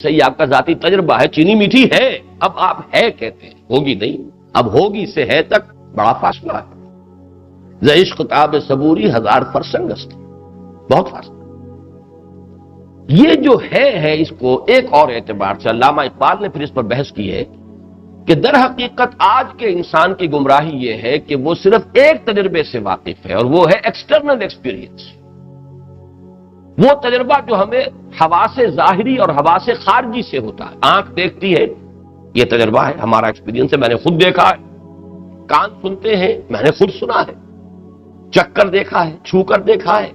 صحیح آپ کا ذاتی تجربہ ہے، چینی میٹھی ہے، اب آپ ہے کہتے ہیں، ہوگی نہیں، اب ہوگی سے ہے تک بڑا فاصلہ ہے۔ ز عشق تاب صبوری ہزار فرسنگ است، بہت فاصلہ۔ یہ جو ہے اس کو ایک اور اعتبار سے علامہ اقبال نے پھر اس پر بحث کی ہے کہ در حقیقت آج کے انسان کی گمراہی یہ ہے کہ وہ صرف ایک تجربے سے واقف ہے، اور وہ ہے ایکسٹرنل ایکسپیرینس، وہ تجربہ جو ہمیں حواس ظاہری اور حواس خارجی سے ہوتا ہے۔ آنکھ دیکھتی ہے، یہ تجربہ ہے، ہمارا ایکسپیرینس ہے، میں نے خود دیکھا ہے۔ کان سنتے ہیں، میں نے خود سنا ہے، چکھ کر دیکھا ہے، چھو کر دیکھا ہے۔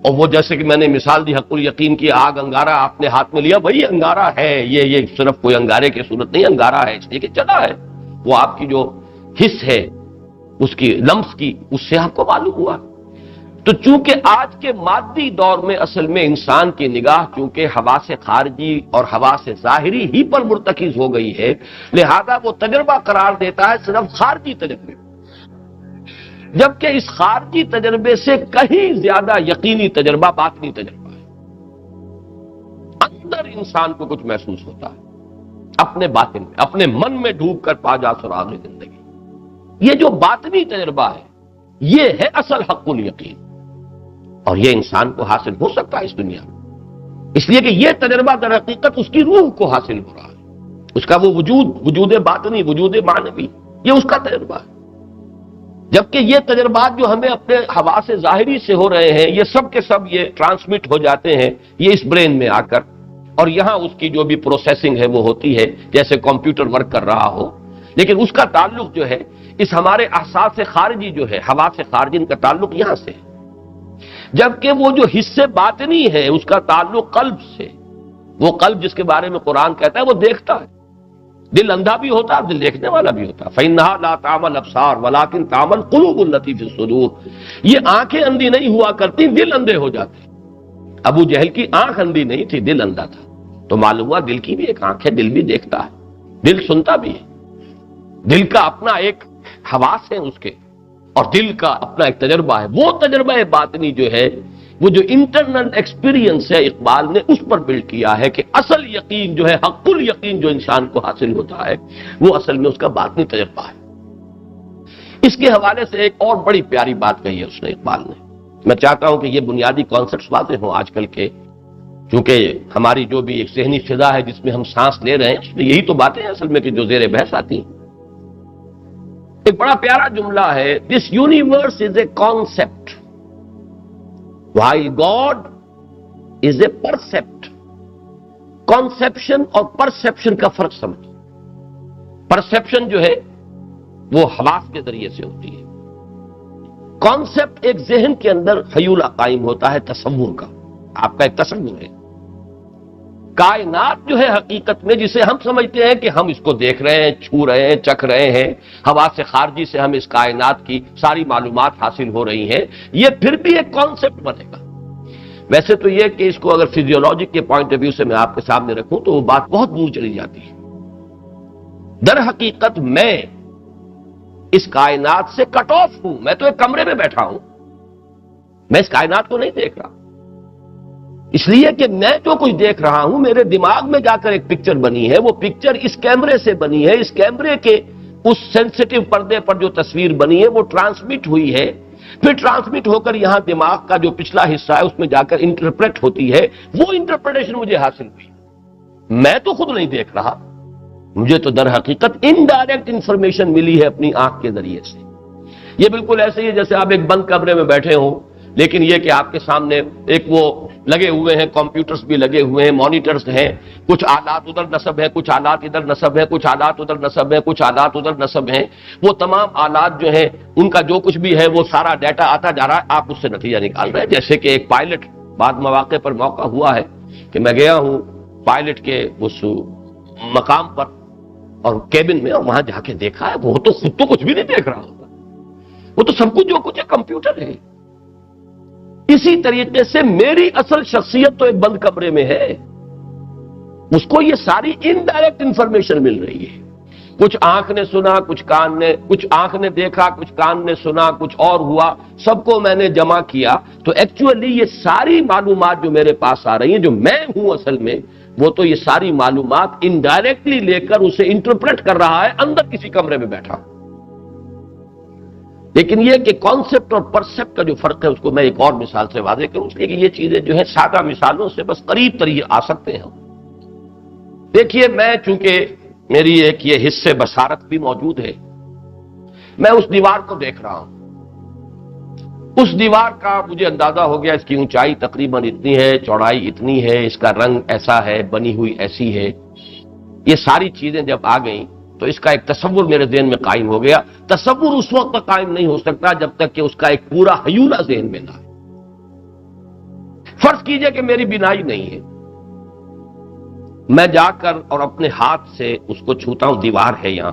اور وہ جیسے کہ میں نے مثال دی حق الیقین کی، آگ انگارہ آپ نے ہاتھ میں لیا، وہی انگارہ ہے، یہ صرف کوئی انگارے کی صورت نہیں، انگارہ ہے اس لیے کہ چلا ہے، وہ آپ کی جو حس ہے اس کی لمس کی، اس سے آپ کو معلوم ہوا۔ تو چونکہ آج کے مادی دور میں اصل میں انسان کی نگاہ چونکہ حواس خارجی اور حواس ظاہری ہی پر مرتکز ہو گئی ہے، لہذا وہ تجربہ قرار دیتا ہے صرف خارجی تجربے، جبکہ اس خارجی تجربے سے کہیں زیادہ یقینی تجربہ باطنی تجربہ ہے۔ اندر انسان کو کچھ محسوس ہوتا ہے، اپنے باطن میں، اپنے من میں ڈوب کر پا جا سراغ زندگی۔ یہ جو باطنی تجربہ ہے یہ ہے اصل حق الیقین، اور یہ انسان کو حاصل ہو سکتا ہے اس دنیا میں، اس لیے کہ یہ تجربہ در حقیقت اس کی روح کو حاصل ہو رہا ہے، اس کا وہ وجود باطنی، وجود معنوی، یہ اس کا تجربہ ہے۔ جبکہ یہ تجربات جو ہمیں اپنے حواس ظاہری سے ہو رہے ہیں، یہ سب کے سب یہ ٹرانسمٹ ہو جاتے ہیں یہ اس برین میں آ کر، اور یہاں اس کی جو بھی پروسیسنگ ہے وہ ہوتی ہے جیسے کمپیوٹر ورک کر رہا ہو، لیکن اس کا تعلق جو ہے اس ہمارے احساس خارجی جو ہے، حواس خارجی کا تعلق یہاں سے ہے۔ جبکہ وہ جو حصے باطنی ہے اس کا تعلق قلب سے، وہ قلب جس کے بارے میں قرآن کہتا ہے وہ دیکھتا ہے، دل اندھا بھی ہوتا ہے، دل دیکھنے والا بھی ہوتا ہے۔ فَإِنَّهَا لَا تَعْمَى الْأَبْصَارُ وَلَكِن تَعْمَى الْقُلُوبُ الَّتِي فِي الصُّدُورِ، یہ آنکھیں اندھی نہیں ہوا کرتی، دل اندھے ہو جاتے۔ ابو جہل کی آنکھ اندھی نہیں تھی، دل اندھا تھا، تو معلوم ہوا دل کی بھی ایک آنکھ ہے، دل بھی دیکھتا ہے، دل سنتا بھی ہے، دل کا اپنا ایک حواس ہے اس کے، اور دل کا اپنا ایک تجربہ ہے۔ وہ تجربہ باطنی جو ہے، وہ جو انٹرنل ایکسپیرینس ہے، اقبال نے اس پر بلڈ کیا ہے کہ اصل یقین جو ہے، حق الیقین جو انسان کو حاصل ہوتا ہے، وہ اصل میں اس کا باطنی تجربہ ہے۔ اس کے حوالے سے ایک اور بڑی پیاری بات کہی ہے اس نے، اقبال نے، میں چاہتا ہوں کہ یہ بنیادی کانسیپٹس واضح ہوں آج کل کے، چونکہ ہماری جو بھی ایک ذہنی فضا ہے جس میں ہم سانس لے رہے ہیں، اس میں یہی تو باتیں ہیں اصل میں کہ جو زیر بحث آتی ہیں۔ ایک بڑا پیارا جملہ ہے، this universe is a concept while God is a percept۔ Conception اور پرسیپشن کا فرق سمجھو۔ پرسیپشن جو ہے وہ حواس کے ذریعے سے ہوتی ہے، کانسیپٹ ایک ذہن کے اندر خیولہ قائم ہوتا ہے، تصور کا، آپ کا ایک تصور ہے۔ کائنات جو ہے حقیقت میں جسے ہم سمجھتے ہیں کہ ہم اس کو دیکھ رہے ہیں، چھو رہے ہیں، چکھ رہے ہیں، حواس خارجی سے ہم اس کائنات کی ساری معلومات حاصل ہو رہی ہیں، یہ پھر بھی ایک کانسیپٹ بنے گا۔ ویسے تو یہ کہ اس کو اگر فزیولوجی کے پوائنٹ آف ویو سے میں آپ کے سامنے رکھوں تو وہ بات بہت دور چلی جاتی ہے۔ در حقیقت میں اس کائنات سے کٹ آف ہوں، میں تو ایک کمرے میں بیٹھا ہوں، میں اس کائنات کو نہیں دیکھ رہا، اس لیے کہ میں جو کچھ دیکھ رہا ہوں میرے دماغ میں جا کر ایک پکچر بنی ہے، وہ پکچر اس کیمرے سے بنی ہے، اس کیمرے کے اس سینسٹیو پردے پر جو تصویر بنی ہے وہ ٹرانسمٹ ہوئی ہے، پھر ٹرانسمٹ ہو کر یہاں دماغ کا جو پچھلا حصہ ہے اس میں جا کر انٹرپریٹ ہوتی ہے، وہ انٹرپریٹیشن مجھے حاصل ہوئی، میں تو خود نہیں دیکھ رہا، مجھے تو در حقیقت انڈائریکٹ انفارمیشن ملی ہے اپنی آنکھ کے ذریعے سے۔ یہ بالکل ایسے ہی ہے جیسے آپ ایک بند کمرے میں بیٹھے ہوں، لیکن یہ کہ آپ کے سامنے ایک وہ لگے ہوئے ہیں، کمپیوٹرز بھی لگے ہوئے ہیں، مانیٹرز ہیں، کچھ آلات ادھر نصب ہے، کچھ آلات ادھر نصب ہے، کچھ آلات ادھر نصب ہے، کچھ آلات ادھر نصب ہیں، وہ تمام آلات جو ہیں ان کا جو کچھ بھی ہے وہ سارا ڈیٹا آتا جا رہا ہے، آپ اس سے نتیجہ نکال رہے ہیں۔ جیسے کہ ایک پائلٹ، بعض مواقع پر موقع ہوا ہے کہ میں گیا ہوں پائلٹ کے اس مقام پر اور کیبن میں، اور وہاں جا کے دیکھا ہے وہ تو خود تو کچھ بھی نہیں دیکھ رہا ہوگا، وہ تو سب کچھ جو کچھ ہے کمپیوٹر ہے۔ اسی طریقے سے میری اصل شخصیت تو ایک بند کمرے میں ہے، اس کو یہ ساری انڈائریکٹ انفارمیشن مل رہی ہے، کچھ آنکھ نے سنا، کچھ آنکھ نے دیکھا، کچھ کان نے سنا، کچھ اور ہوا، سب کو میں نے جمع کیا، تو ایکچولی یہ ساری معلومات جو میرے پاس آ رہی ہیں، جو میں ہوں اصل میں، وہ تو یہ ساری معلومات انڈائریکٹلی لے کر اسے انٹرپریٹ کر رہا ہے اندر کسی کمرے میں بیٹھا۔ لیکن یہ کہ کانسیپٹ اور پرسیپٹ کا جو فرق ہے اس کو میں ایک اور مثال سے واضح کروں، اس لیے کہ یہ چیزیں جو ہیں سادہ مثالوں سے بس قریب ترین آ سکتے ہیں۔ دیکھیے، میں چونکہ میری ایک یہ حصے بصارت بھی موجود ہے، میں اس دیوار کو دیکھ رہا ہوں، اس دیوار کا مجھے اندازہ ہو گیا اس کی اونچائی تقریباً اتنی ہے، چوڑائی اتنی ہے، اس کا رنگ ایسا ہے، بنی ہوئی ایسی ہے۔ یہ ساری چیزیں جب آ گئیں تو اس کا ایک تصور میرے ذہن میں قائم ہو گیا۔ تصور اس وقت تک قائم نہیں ہو سکتا جب تک کہ اس کا ایک پورا حیولہ ذہن میں نہ ہے۔ فرض کیجئے کہ میری بینائی نہیں ہے، میں جا کر اور اپنے ہاتھ سے اس کو چھوتا ہوں، دیوار ہے یہاں،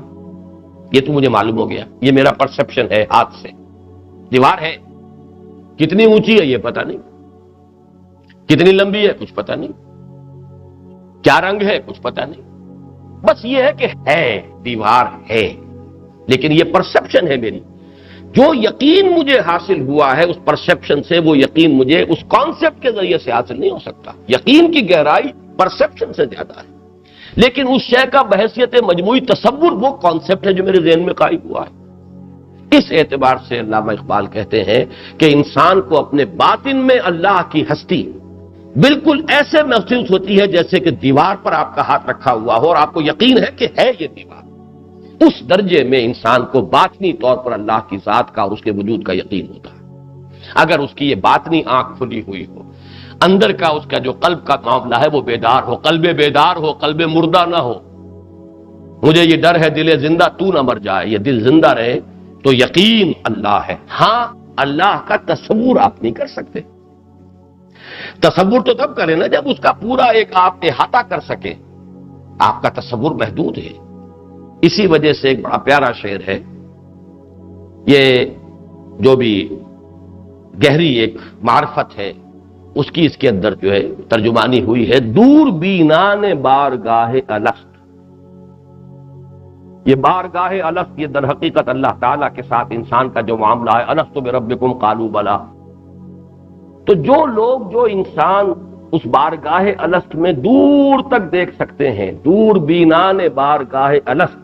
یہ تو مجھے معلوم ہو گیا، یہ میرا پرسپشن ہے، ہاتھ سے دیوار ہے۔ کتنی اونچی ہے یہ پتہ نہیں، کتنی لمبی ہے کچھ پتہ نہیں، کیا رنگ ہے کچھ پتہ نہیں، بس یہ ہے کہ ہے، دیوار ہے۔ لیکن یہ پرسپشن ہے میری، جو یقین مجھے حاصل ہوا ہے اس پرسپشن سے، وہ یقین مجھے اس کانسیپٹ کے ذریعے سے حاصل نہیں ہو سکتا۔ یقین کی گہرائی پرسپشن سے زیادہ ہے، لیکن اس شے کا بحیثیت مجموعی تصور وہ کانسیپٹ ہے جو میرے ذہن میں قائم ہوا ہے۔ اس اعتبار سے علامہ اقبال کہتے ہیں کہ انسان کو اپنے باطن میں اللہ کی ہستی بالکل ایسے محسوس ہوتی ہے جیسے کہ دیوار پر آپ کا ہاتھ رکھا ہوا ہو اور آپ کو یقین ہے کہ ہے یہ دیوار۔ اس درجے میں انسان کو باطنی طور پر اللہ کی ذات کا اور اس کے وجود کا یقین ہوتا ہے۔ اگر اس کی یہ باطنی آنکھ کھلی ہوئی ہو، اندر کا اس کا جو قلب کا معاملہ ہے وہ بیدار ہو، قلب بیدار ہو، قلب مردہ نہ ہو۔ مجھے یہ ڈر ہے دل زندہ تو نہ مر جائے، یہ دل زندہ رہے تو یقین اللہ ہے۔ ہاں، اللہ کا تصور آپ نہیں کر سکتے۔ تصور تو تب کریں نا جب اس کا پورا ایک آپ احاطہ کر سکیں، آپ کا تصور محدود ہے۔ اسی وجہ سے ایک بڑا پیارا شعر ہے، یہ جو بھی گہری ایک معرفت ہے اس کی اس کے اندر جو ہے ترجمانی ہوئی ہے، دور بینان بارگاہ الست۔ یہ بارگاہ الست یہ در حقیقت اللہ تعالیٰ کے ساتھ انسان کا جو معاملہ ہے، الست بربکم قالوا بلی۔ تو جو لوگ، جو انسان اس بارگاہ الست میں دور تک دیکھ سکتے ہیں، دور بینان بارگاہ الست،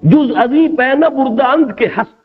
جز ازی پین برداند کے ہست،